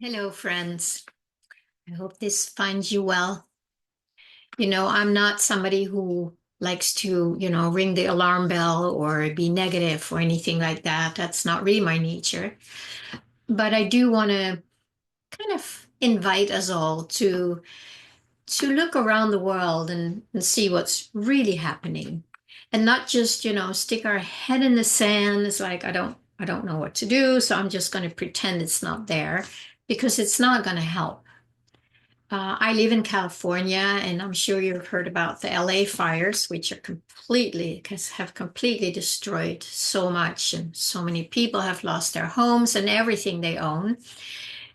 Hello, friends. I hope this finds you well. I'm not somebody who likes to, ring the alarm bell or be negative or anything like that. That's not really my nature. But I do want to kind of invite us all to look around the world and see what's really happening. And not just, stick our head in the sand. It's like I don't know what to do, so I'm just going to pretend it's not there because it's not going to help. I live in California, and I'm sure you've heard about the LA fires, which have completely destroyed so much, and so many people have lost their homes and everything they own.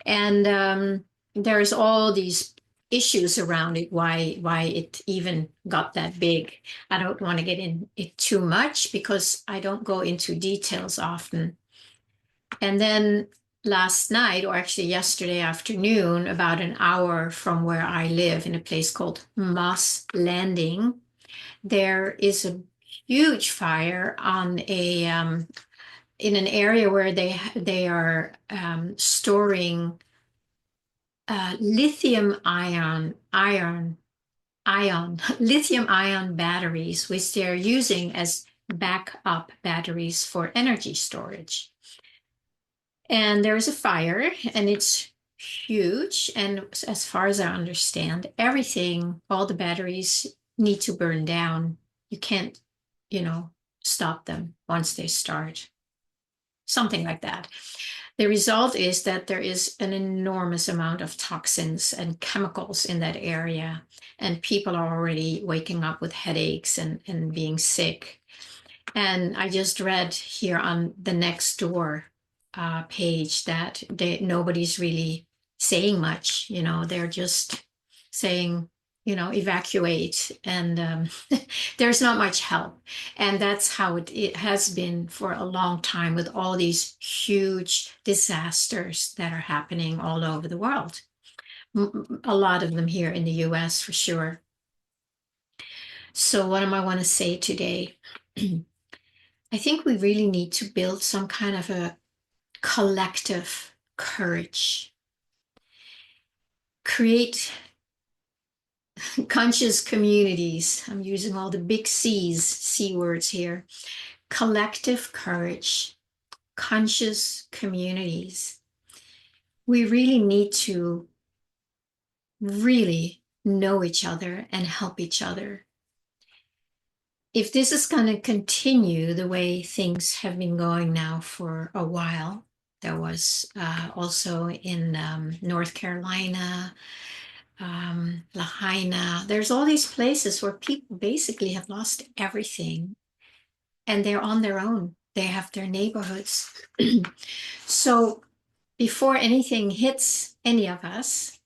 And there's all these issues around it, why it even got that big. I don't want to get in it too much because I don't go into details often. And then last night, or actually yesterday afternoon, about an hour from where I live in a place called Moss Landing, there is a huge fire on a in an area where they are storing lithium ion lithium ion batteries, which they're using as backup batteries for energy storage. And there's a fire, and it's huge. And as far as I understand, everything, all the batteries need to burn down. You can't, you know, stop them once they start. Something like that. The result is that there is an enormous amount of toxins and chemicals in that area, and people are already waking up with headaches and being sick. And I just read here on the next door page that nobody's really saying much. They're just saying, evacuate, and there's not much help. And that's how it has been for a long time with all these huge disasters that are happening all over the world. A lot of them here in the US for sure. So, what am I want to say today? I think we really need to build some kind of a collective courage, create conscious communities. I'm using all the big C words here. Collective courage, conscious communities. We really need to really know each other and help each other. If this is going to continue the way things have been going now for a while, there was also in North Carolina, Lahaina. There's all these places where people basically have lost everything and they're on their own. They have their neighborhoods. So before anything hits any of us,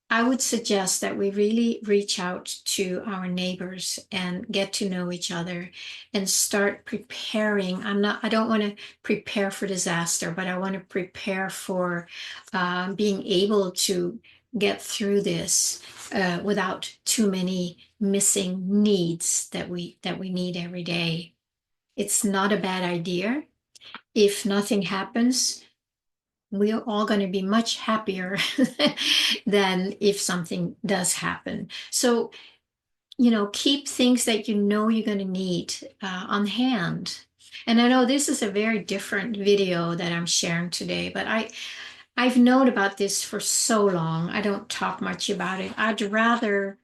I would suggest that we really reach out to our neighbors and get to know each other and start preparing. I don't want to prepare for disaster, but I want to prepare for being able to get through this without too many missing needs that we need every day. It's not a bad idea. If nothing happens, we're all going to be much happier than if something does happen. So, keep things that you know you're going to need on hand. And I know this is a very different video that I'm sharing today, but I've known about this for so long. I don't talk much about it. I'd rather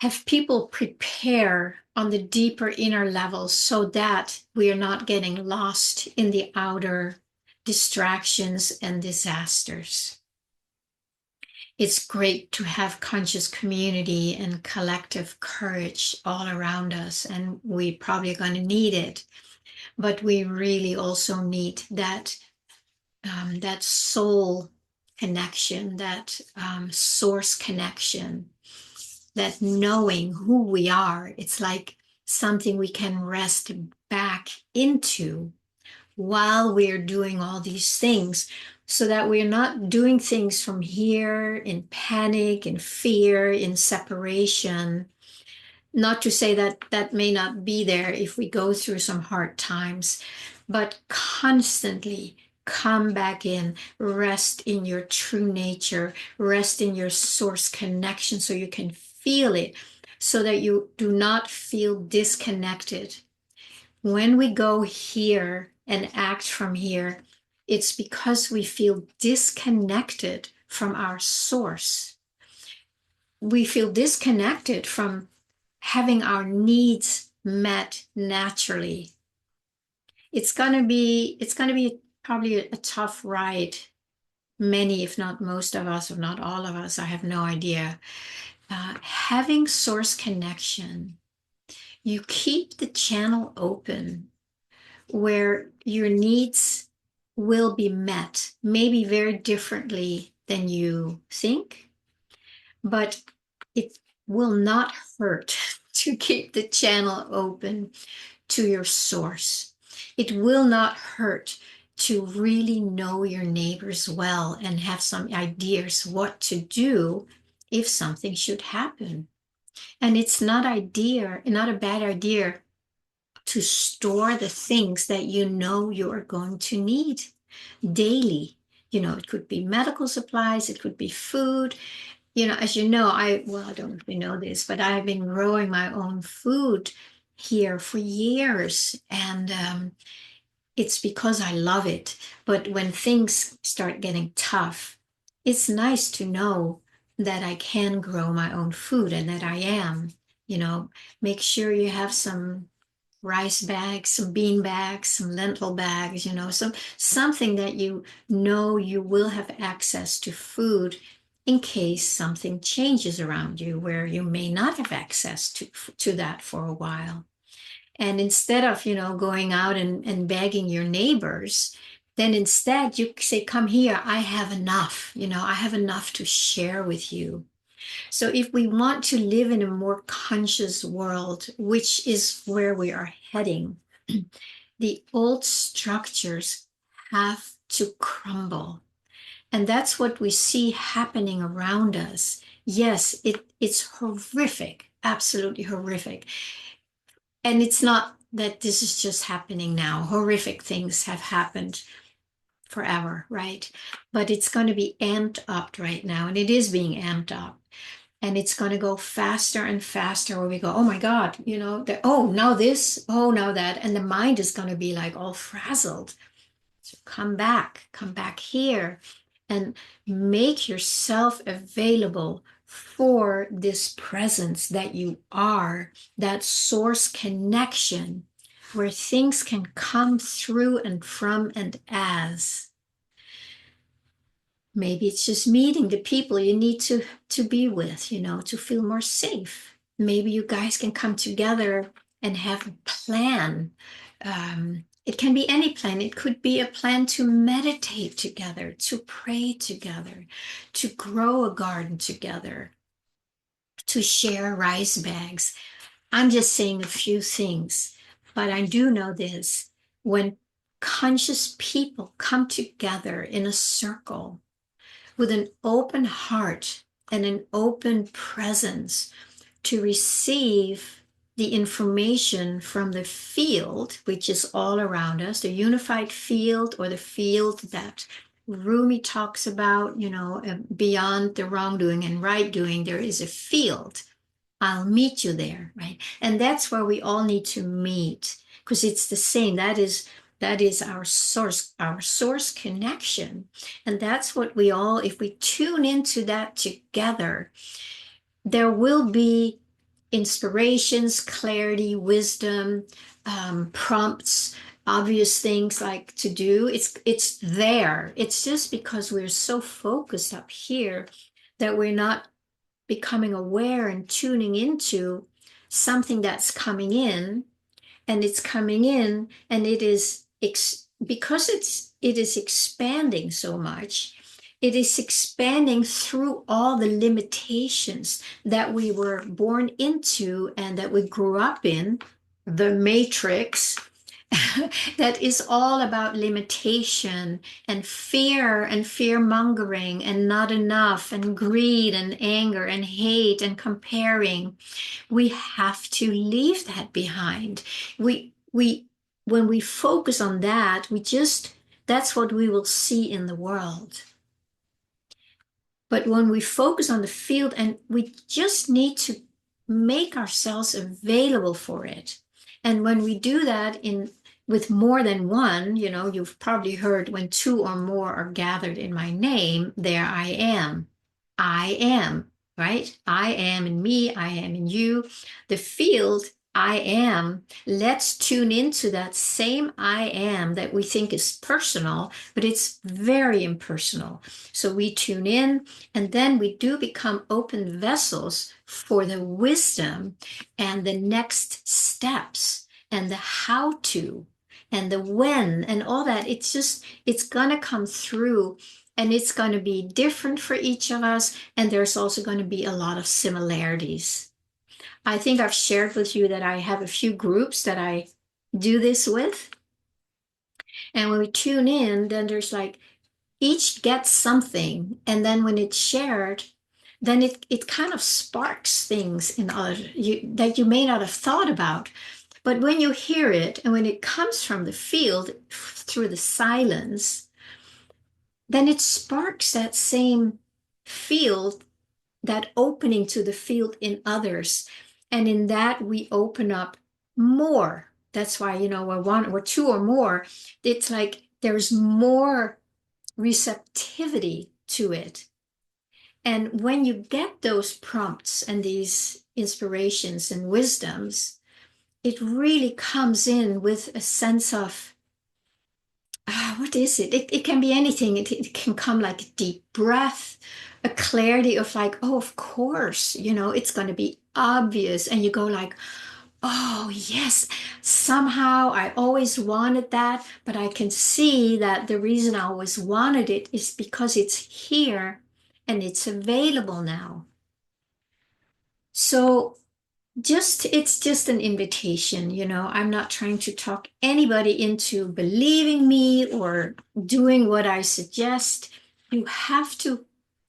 have people prepare on the deeper inner levels so that we are not getting lost in the outer distractions and disasters. It's great to have conscious community and collective courage all around us, and we probably are going to need it. But we really also need that soul connection, that source connection, that knowing who we are. It's like something we can rest back into while we're doing all these things, so that we're not doing things from here in panic, in fear, in separation. Not to say that that may not be there if we go through some hard times, but constantly Come back in, rest in your true nature, rest in your source connection so you can feel it, so that you do not feel disconnected. When we go here and act from here, it's because we feel disconnected from our source. We feel disconnected from having our needs met naturally. It's going to be probably a tough ride. Many, if not most of us, or not all of us, I have no idea. Having source connection, you keep the channel open where your needs will be met, maybe very differently than you think, but it will not hurt to keep the channel open to your source. It will not hurt to really know your neighbors well and have some ideas what to do if something should happen. And it's not a bad idea to store the things that you know you are going to need daily. It could be medical supplies, it could be food. As you know, I don't know if you know this, but I've been growing my own food here for years. And it's because I love it. But when things start getting tough, it's nice to know that I can grow my own food and that I am. Make sure you have some rice bags, some bean bags, some lentil bags, something that you know you will have access to food in case something changes around you where you may not have access to that for a while. And instead of, going out and begging your neighbors, then instead you say, come here, I have enough, I have enough to share with you. So if we want to live in a more conscious world, which is where we are heading, the old structures have to crumble. And that's what we see happening around us. Yes, it's horrific, absolutely horrific. And it's not that this is just happening now. Horrific things have happened forever, right? But it's going to be amped up right now, and it is being amped up. And it's going to go faster and faster where we go, oh my God, oh, now this, oh, now that. And the mind is going to be like all frazzled. So come back here and make yourself available for this presence that you are, that source connection where things can come through and from and as. Maybe it's just meeting the people you need to be with, to feel more safe. Maybe you guys can come together and have a plan. It can be any plan. It could be a plan to meditate together, to pray together, to grow a garden together, to share rice bags. I'm just saying a few things, but I do know this. When conscious people come together in a circle, with an open heart and an open presence to receive the information from the field, which is all around us, the unified field, or the field that Rumi talks about, beyond the wrongdoing and right doing, there is a field. I'll meet you there, right? And that's where we all need to meet, because it's the same. That is our source connection. And that's what we all, if we tune into that together, there will be inspirations, clarity, wisdom, prompts, obvious things like to do. It's there. It's just because we're so focused up here that we're not becoming aware and tuning into something that's coming in, and it's coming in, and it is because it is expanding so much. It is expanding through all the limitations that we were born into and that we grew up in, the matrix. That is all about limitation and fear mongering and not enough and greed and anger and hate and comparing. We have to leave that behind. We when we focus on that, we just that's what we will see in the world. But when we focus on the field, and we just need to make ourselves available for it. And when we do that in with more than one, you've probably heard when two or more are gathered in my name, there I am. I am, right? I am in me, I am in you. The field, I am. Let's tune into that same I am that we think is personal, but it's very impersonal. So we tune in, and then we do become open vessels for the wisdom and the next steps and the how to and the when and all that. It's going to come through, and it's going to be different for each of us. And there's also going to be a lot of similarities. I think I've shared with you that I have a few groups that I do this with. And when we tune in, then there's like each gets something, and then when it's shared, then it kind of sparks things in other that you may not have thought about. But when you hear it, and when it comes from the field through the silence, then it sparks that same field, that opening to the field in others. And in that, we open up more. That's why, we're one or two or more. It's like there's more receptivity to it. And when you get those prompts and these inspirations and wisdoms, it really comes in with a sense of, what is it? It can be anything. It can come like a deep breath, a clarity of like, oh, of course, it's going to be obvious. And you go like, oh, yes, somehow I always wanted that, but I can see that the reason I always wanted it is because it's here and it's available now. So it's just an invitation, I'm not trying to talk anybody into believing me or doing what I suggest. You have to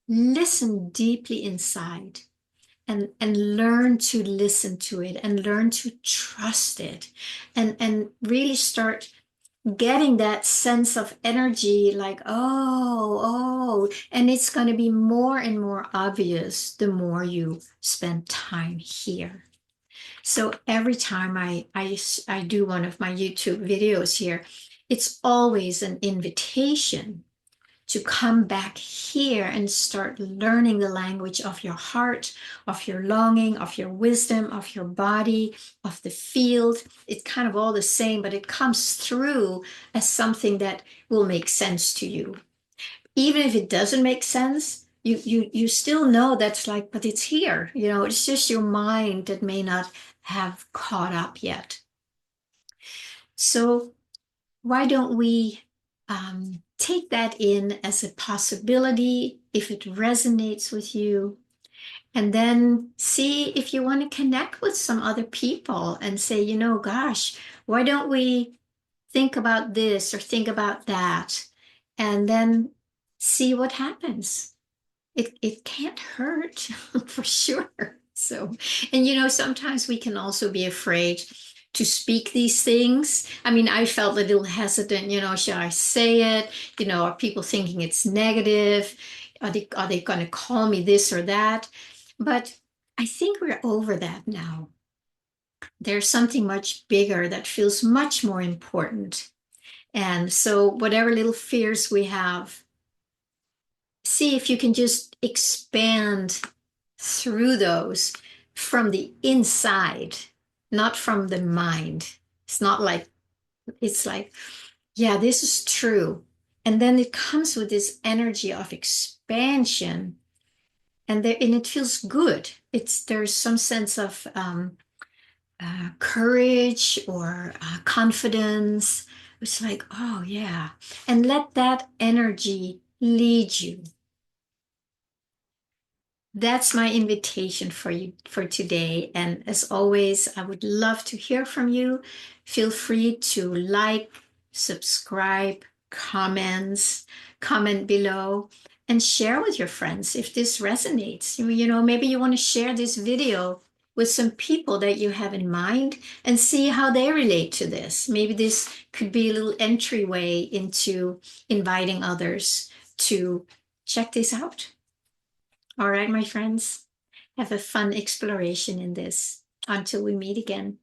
listen deeply inside and learn to listen to it and learn to trust it and really start getting that sense of energy like, oh, and it's going to be more and more obvious the more you spend time here. So every time I do one of my YouTube videos here, it's always an invitation to come back here and start learning the language of your heart, of your longing, of your wisdom, of your body, of the field. It's kind of all the same, but it comes through as something that will make sense to you. Even if it doesn't make sense, you still know that's like, but it's here. It's just your mind that may not have caught up yet. So why don't we take that in as a possibility if it resonates with you, and then see if you want to connect with some other people and say, gosh, why don't we think about this or think about that, and then see what happens. It can't hurt for sure. So, and sometimes we can also be afraid to speak these things. I mean, I felt a little hesitant, should I say it? Are people thinking it's negative? Are they going to call me this or that? But I think we're over that now. There's something much bigger that feels much more important. And so, whatever little fears we have, see if you can just expand through those from the inside, not from the mind. It's like, yeah, this is true. And then it comes with this energy of expansion, and it feels good. There's some sense of courage or confidence. It's like, oh yeah, and let that energy lead you. That's my invitation for you for today. And as always, I would love to hear from you. Feel free to like, subscribe, comment below, and share with your friends if this resonates. Maybe you want to share this video with some people that you have in mind and see how they relate to this. Maybe this could be a little entryway into inviting others to check this out. All right, my friends, have a fun exploration in this. Until we meet again.